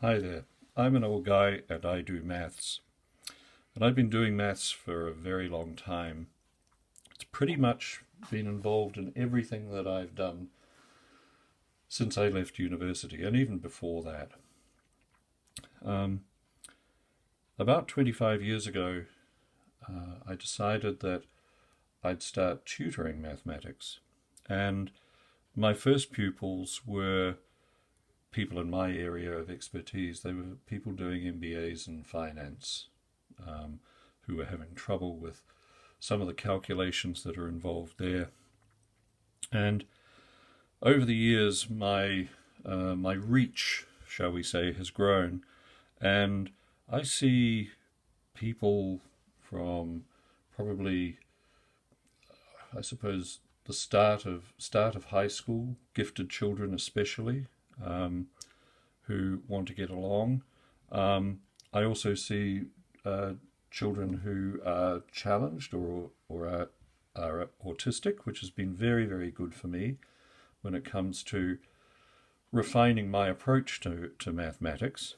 Hi there. I'm an old guy and I do maths. And I've been doing maths for a very long time. It's pretty much been involved in everything that I've done since I left university and even before that. Um, about 25 years ago, I decided that I'd start tutoring mathematics. And my first pupils were people in my area of expertise. They were people doing MBAs in finance, who were having trouble with some of the calculations that are involved there. And over the years, my reach, shall we say, has grown, and I see people from probably, I suppose, the start of high school, gifted children especially, um, who want to get along. I also see children who are challenged or are autistic, which has been very, very good for me when it comes to refining my approach to mathematics.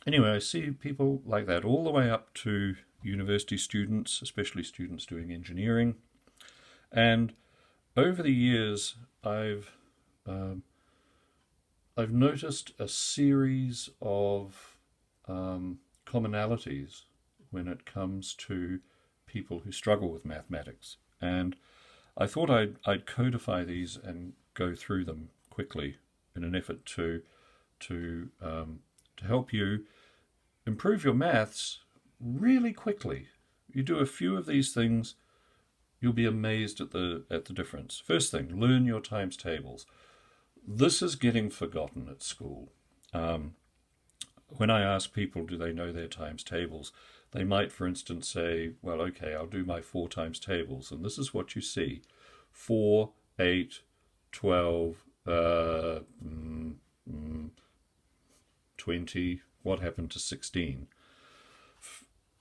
Anyway, I see people like that all the way up to university students, especially students doing engineering. And over the years, um, I've noticed a series of commonalities when it comes to people who struggle with mathematics. And I thought I'd codify these and go through them quickly in an effort to help you improve your maths really quickly. You do a few of these things, you'll be amazed at the difference. First thing, learn your times tables. This is getting forgotten at school. Um, when I ask people, do they know their times tables? They might, for instance, say, well, okay, I'll do my four times tables. And this is what you see: 4, 8, 12, uh, mm, mm, 20. What happened to 16?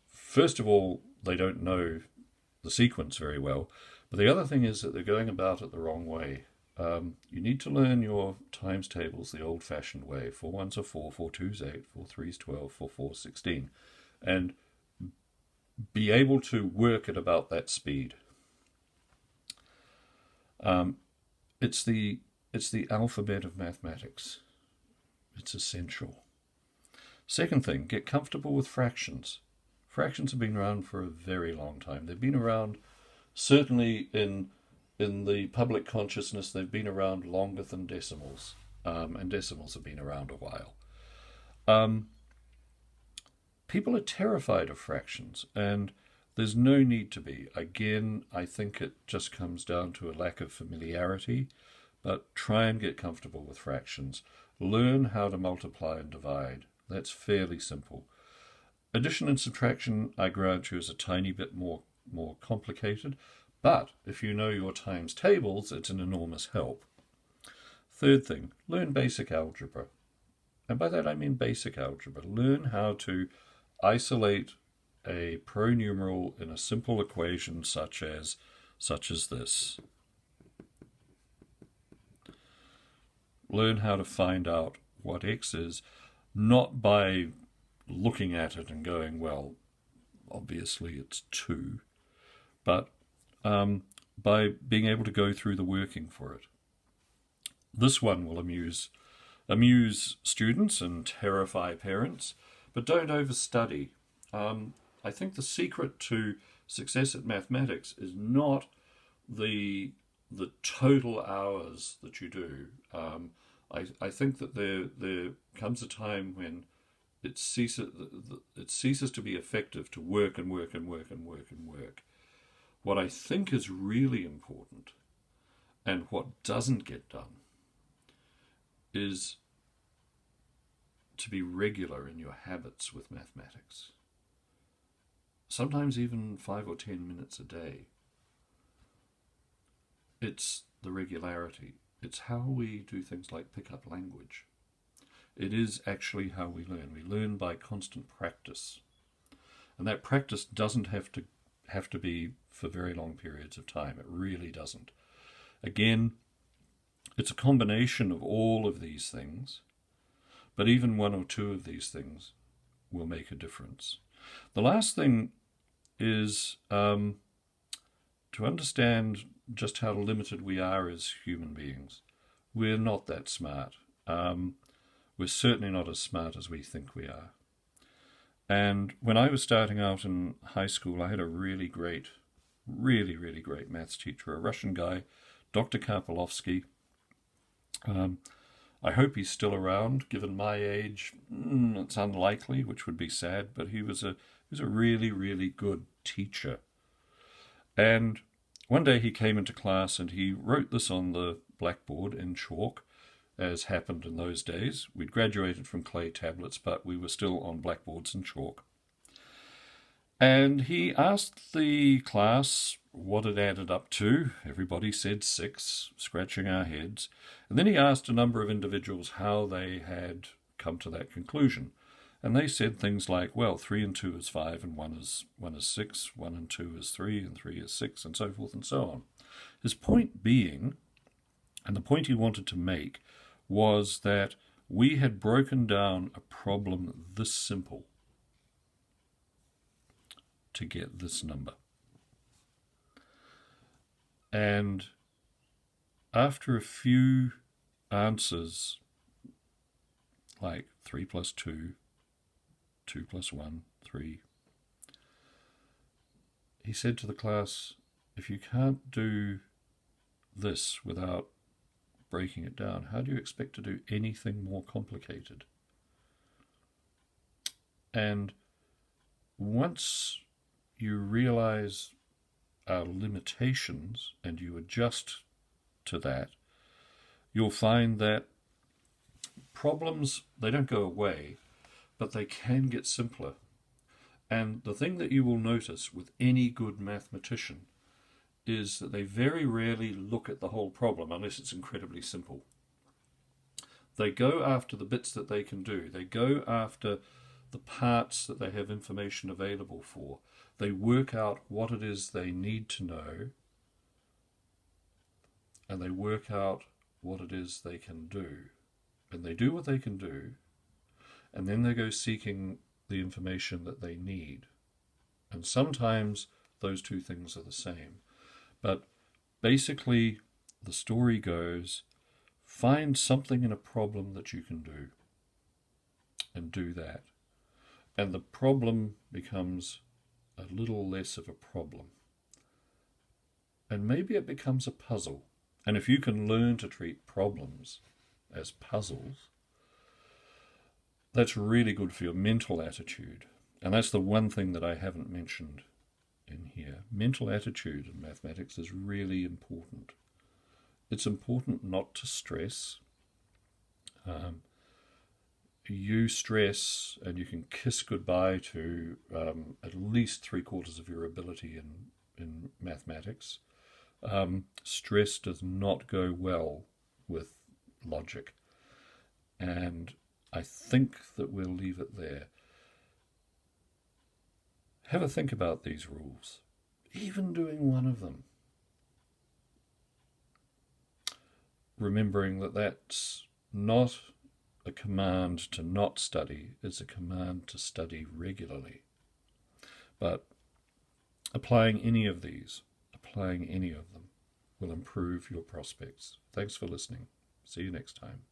First of all, they don't know the sequence very well. But the other thing is that they're going about it the wrong way. You need to learn your times tables the old fashioned way. 4 ones are 4, 4 twos 8, 4 threes 12, 4 fours 16. And be able to work at about that speed. Um, it's the it's the alphabet of mathematics. It's essential. Second thing, get comfortable with fractions. Fractions have been around for a very long time. They've been around certainly in the public consciousness. They've been around longer than decimals, and decimals have been around a while. Um, People are terrified of fractions, and there's no need to be. Again, I think it just comes down to a lack of familiarity, but try and get comfortable with fractions. Learn how to multiply and divide. That's fairly simple. Addition and subtraction, I grant you, is a tiny bit more complicated, but if you know your times tables, it's an enormous help. Third thing, learn basic algebra. And by that I mean basic algebra. Learn how to isolate a pronumeral in a simple equation such as this. Learn how to find out what x is, not by looking at it and going, well, obviously it's 2, but by being able to go through the working for it. This one will amuse students and terrify parents, but don't overstudy. I think the secret to success at mathematics is not the total hours that you do. I think that there comes a time when it ceases to be effective to work and work and work and work and work. What I think is really important and what doesn't get done is to be regular in your habits with mathematics. Sometimes even 5 or 10 minutes a day. It's the regularity. It's how we do things like pick up language. It is actually how we learn. We learn by constant practice. And that practice doesn't have to be for very long periods of time. It really doesn't. Again, it's a combination of all of these things, but even one or two of these things will make a difference. The last thing is to understand just how limited we are as human beings. We're not that smart. We're certainly not as smart as we think we are. And when I was starting out in high school, I had a really great maths teacher, a Russian guy, Dr. Karpolovsky. I hope he's still around. Given my age, it's unlikely, which would be sad, but he was a really good teacher. And one day he came into class and he wrote this on the blackboard in chalk, as happened in those days. We'd graduated from clay tablets, but we were still on blackboards and chalk. And he asked the class what it added up to. Everybody said 6, scratching our heads. And then he asked a number of individuals how they had come to that conclusion. And they said things like, well, 3 and 2 is 5, and 1 is 6, 1 and 2 is 3, and 3 is 6, and so forth and so on. His point being, and the point he wanted to make, was that we had broken down a problem this simple to get this number. And after a few answers, like 3 plus 2, 2 plus 1, 3, he said to the class, if you can't do this without breaking it down, how do you expect to do anything more complicated? And once you realize our limitations and you adjust to that, you'll find that problems, they don't go away, but they can get simpler. And the thing that you will notice with any good mathematician is that they very rarely look at the whole problem unless it's incredibly simple. They go after the bits that they can do. They go after the parts that they have information available for. They work out what it is they need to know, and they work out what it is they can do. And they do what they can do, and then they go seeking the information that they need. And sometimes those two things are the same. But basically, the story goes, find something in a problem that you can do, and do that. And the problem becomes a little less of a problem. And maybe it becomes a puzzle. And if you can learn to treat problems as puzzles, that's really good for your mental attitude. And that's the one thing that I haven't mentioned in here. Mental attitude in mathematics is really important. It's important not to stress. You stress and you can kiss goodbye to at least 3/4 of your ability in mathematics. Stress does not go well with logic. And I think that we'll leave it there. Have a think about these rules, even doing one of them. Remembering that that's not a command to not study, it's a command to study regularly. But applying any of them, will improve your prospects. Thanks for listening. See you next time.